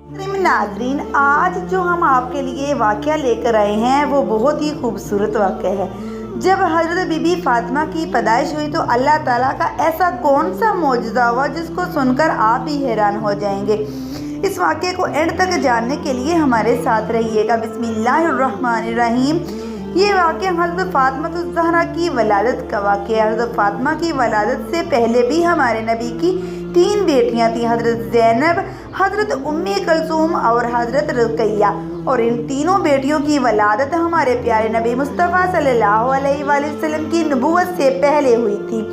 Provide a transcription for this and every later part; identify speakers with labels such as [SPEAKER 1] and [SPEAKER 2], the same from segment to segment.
[SPEAKER 1] नाजरीन, आज जो हम आपके लिए वाक़या लेकर आए हैं वो बहुत ही खूबसूरत वाक़या है। जब हज़रत बीबी फ़ातिमा की पैदाइश हुई तो अल्लाह ताला का ऐसा कौन सा मौजज़ा हुआ जिसको सुनकर आप ही हैरान हो जाएंगे। इस वाक़े को एंड तक जानने के लिए हमारे साथ रहिएगा। बिस्मिल्लाहिर्रहमानिर्रहीम। ये वाक़या हज़रत फ़ातिमा की वलादत का वाक़या है। हज़रत फ़ातिमा की वलादत से पहले भी हमारे नबी की 3 बेटियां थीं, हज़रत ज़ैनब, हज़रत उम्मे कुलसूम और हज़रत रुक़ैया। और इन तीनों बेटियों की वलादत हमारे प्यारे नबी मुस्तफ़ा सल्लल्लाहु अलैहि वसल्लम की नबूवत से पहले हुई थी।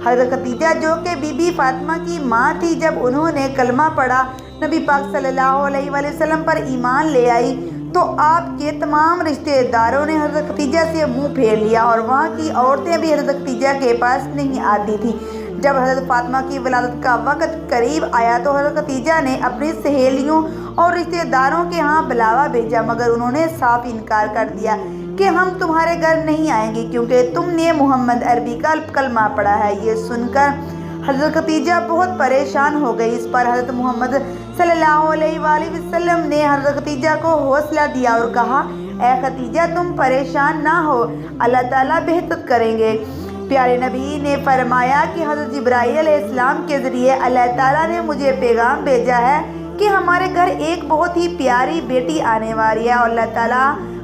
[SPEAKER 1] हज़रत खदीजा जो कि बीबी फ़ातिमा की माँ थी, जब उन्होंने कलमा पढ़ा, नबी पाक सल्लल्लाहु अलैहि वसल्लम पर ईमान ले आई, तो आपके तमाम रिश्तेदारों ने हज़रत खदीजा से मुंह फेर लिया और वहाँ की औरतें भी हज़रत खदीजा के पास नहीं आती थी। जब हज़रत फ़ातिमा की वलादत का वक़्त करीब आया तो हज़रत खदीजा ने अपनी सहेलियों और रिश्तेदारों के यहाँ बुलावा भेजा, मगर उन्होंने साफ इनकार कर दिया कि हम तुम्हारे घर नहीं आएंगे क्योंकि तुमने मोहम्मद अरबी का कलमा पढ़ा है। ये सुनकर हज़रत खदीजा बहुत परेशान हो गई। इस पर हज़रत मोहम्मद सल्लल्लाहु अलैहि वसल्लम ने हज़रत खदीजा को हौसला दिया और कहा, ए खदीजा, तुम परेशान ना हो, अल्लाह ताला बेहतर करेंगे। प्यारे नबी ने फरमाया कि हज़रत जिब्राईल अलैहिस्सलाम के ज़रिए अल्लाह ताला ने मुझे पैगाम भेजा है कि हमारे घर एक बहुत ही प्यारी बेटी आने वाली है और अल्लाह ताला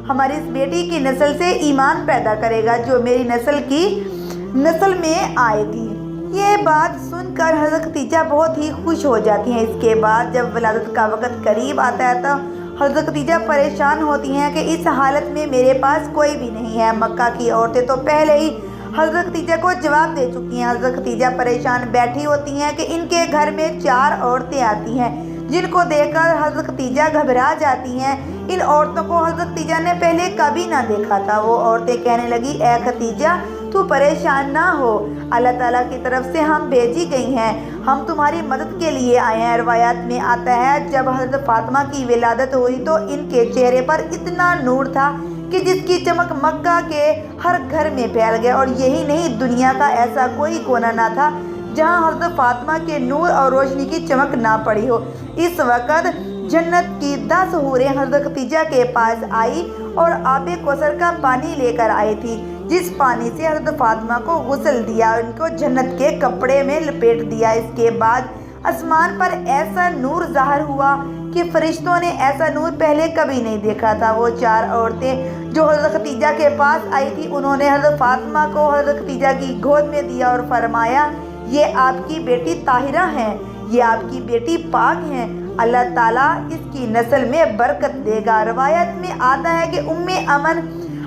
[SPEAKER 1] हमारी इस बेटी की नस्ल से ईमान पैदा करेगा जो मेरी नस्ल में आएगी। ये बात सुनकर हज़रत खदीजा बहुत ही खुश हो जाती हैं। इसके बाद जब वलादत का वक़्त करीब आता है तो हज़रत खदीजा परेशान होती हैं कि इस हालत में मेरे पास कोई भी नहीं है। मक्का की औरतें तो पहले ही हज़रत खदीजा को जवाब दे चुकी हैं। हज़रत खदीजा परेशान बैठी होती हैं कि इनके घर में 4 औरतें आती हैं जिनको देखकर हज़रत खदीजा घबरा जाती हैं। इन औरतों को हज़रत खदीजा ने पहले कभी ना देखा था। वो औरतें कहने लगी, ए खदीजा, तू परेशान ना हो, अल्लाह ताला की तरफ से हम भेजी गई हैं, हम तुम्हारी मदद के लिए आए हैं। रवायात में आता है जब हज़रत फ़ातिमा की विलादत हुई तो इनके चेहरे पर इतना नूर था कि जिसकी चमक मक्का के हर घर में फैल गया और यही नहीं, दुनिया का ऐसा कोई कोना ना था जहां हज़रत फ़ातिमा के नूर और रोशनी की चमक ना पड़ी हो। इस वक़्त जन्नत की 10 हूरें हज़रत खदीजा के पास आई और आबे कौसर का पानी लेकर आई थी, जिस पानी से हज़रत फ़ातिमा को गुस्ल दिया, उनको जन्नत के कपड़े में लपेट दिया। इसके बाद आसमान पर ऐसा नूर ज़ाहिर हुआ कि फरिश्तों ने ऐसा नूर पहले कभी नहीं देखा था। वो 4 औरतें जो हज़रत खदीजा के पास आई थी, उन्होंने हज़रत फ़ातिमा को हज़रत खदीजा की गोद में दिया और फरमाया, ये आपकी बेटी ताहिरा हैं, ये आपकी बेटी पाक हैं, अल्लाह ताला इसकी नस्ल में बरकत देगा। रवायत में आता है कि उम्मे अमन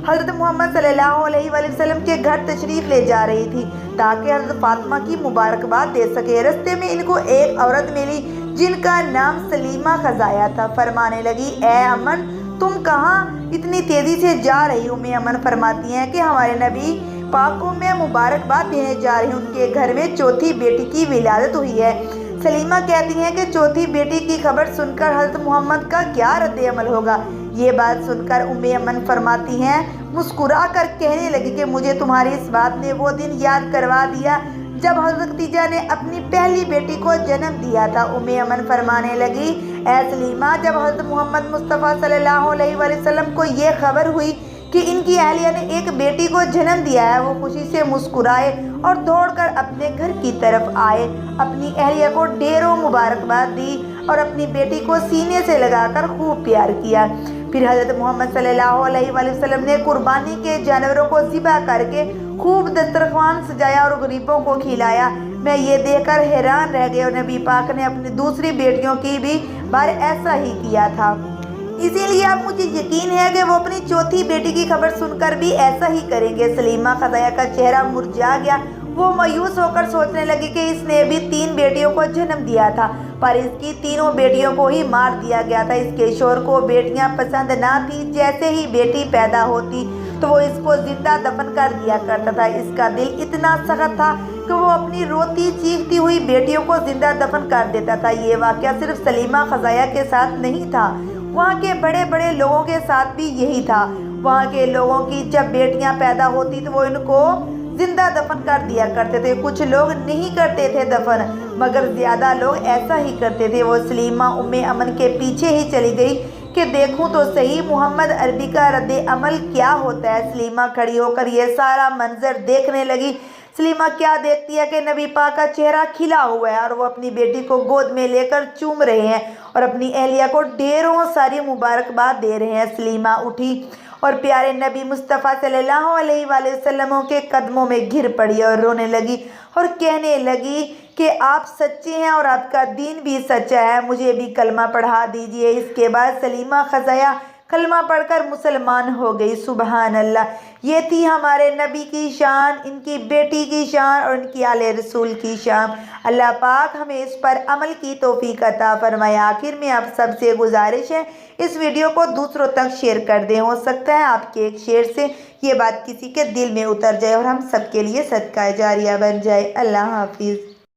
[SPEAKER 1] हज़रत मोहम्मद सल्लल्लाहु अलैहि वसल्लम के घर तशरीफ़ ले जा रही थी ताकि हज़रत फ़ातिमा की मुबारकबाद दे सके। रास्ते में इनको एक औरत मिली जिनका नाम सलीमा खज़ाया था। फरमाने लगी, ए अमन, तुम कहाँ इतनी तेज़ी से जा रही हो? उम्मे अमन फरमाती हैं कि हमारे नबी पाक को मैं मुबारकबाद देने जा रही हूँ, उनके घर में चौथी बेटी की विलादत हुई है। सलीमा कहती हैं कि चौथी बेटी की खबर सुनकर हज़रत मोहम्मद का क्या रद्द अमल होगा। ये बात सुनकर उम्मे अमन फरमाती हैं, मुस्कुरा कर कहने लगी कि मुझे तुम्हारी इस बात ने वो दिन याद करवा दिया जब हज़रत खदीजा ने अपनी पहली बेटी को जन्म दिया था। उम्मे अमन फरमाने लगी, ए सलीमा, जब हज़रत मोहम्मद मुस्तफ़ा सल्लल्लाहु अलैहि वसल्लम को ये खबर हुई कि इनकी अहलिया ने एक बेटी को जन्म दिया है, वो खुशी से मुस्कुराए और दौड़कर अपने घर की तरफ आए, अपनी अहलिया को ढेरों मुबारकबाद दी और अपनी बेटी को सीने से लगाकर खूब प्यार किया। फिर हज़रत मोहम्मद सल्लल्लाहु अलैहि वसल्लम ने कुर्बानी के जानवरों को ज़िबा करके खूब दस्तरख्वान सजाया और गरीबों को खिलाया। मैं ये देखकर हैरान रह गई और नबी पाक ने अपनी दूसरी बेटियों की भी बार ऐसा ही किया था। इसीलिए अब मुझे यकीन है कि वो अपनी चौथी बेटी की खबर सुनकर भी ऐसा ही करेंगे। सलीमा खज़ाया का चेहरा मुरझा गया। वो मायूस होकर सोचने लगी कि इसने भी 3 बेटियों को जन्म दिया था, पर इसकी तीनों बेटियों को ही मार दिया गया था। इसके शोहर को बेटियां पसंद ना थी। जैसे ही बेटी पैदा होती तो वो इसको जिंदा दफन कर दिया करता था। इसका दिल इतना सख्त था कि वो अपनी रोती चीखती हुई बेटियों को जिंदा दफन कर देता था। ये वाक़या सिर्फ सलीमा खज़ाया के साथ नहीं था, वहाँ के बड़े बड़े लोगों के साथ भी यही था। वहाँ के लोगों की जब बेटियां पैदा होती तो वो इनको जिंदा दफन कर दिया करते थे। कुछ लोग नहीं करते थे दफन, मगर ज़्यादा लोग ऐसा ही करते थे। वो सलीमा उम्मे अमन के पीछे ही चली गई कि देखूं तो सही मोहम्मद अरबी का रद्द अमल क्या होता है। सलीमा खड़ी होकर ये सारा मंजर देखने लगी। सलीमा क्या देखती है कि नबी पाक का चेहरा खिला हुआ है और वो अपनी बेटी को गोद में लेकर चूम रहे हैं और अपनी अहलिया को ढेरों सारी मुबारकबाद दे रहे हैं। सलीमा उठी और प्यारे नबी मुस्तफ़ा सल्लल्लाहु अलैहि वसल्लम के कदमों में घिर पड़ी और रोने लगी और कहने लगी कि आप सच्चे हैं और आपका दीन भी सच्चा है, मुझे भी कलमा पढ़ा दीजिए। इसके बाद सलीमा खज़ाया कलमा पढ़कर मुसलमान हो गई। सुबहान अल्लाह। ये थी हमारे नबी की शान, इनकी बेटी की शान और इनकी आले रसूल की शान। अल्लाह पाक हमें इस पर अमल की तौफीक अता फरमाए। आखिर में आप सबसे गुजारिश है इस वीडियो को दूसरों तक शेयर कर दें। हो सकता है आपके एक शेयर से ये बात किसी के दिल में उतर जाए और हम सबके लिए सदका जारिया बन जाए। अल्लाह हाफिज़।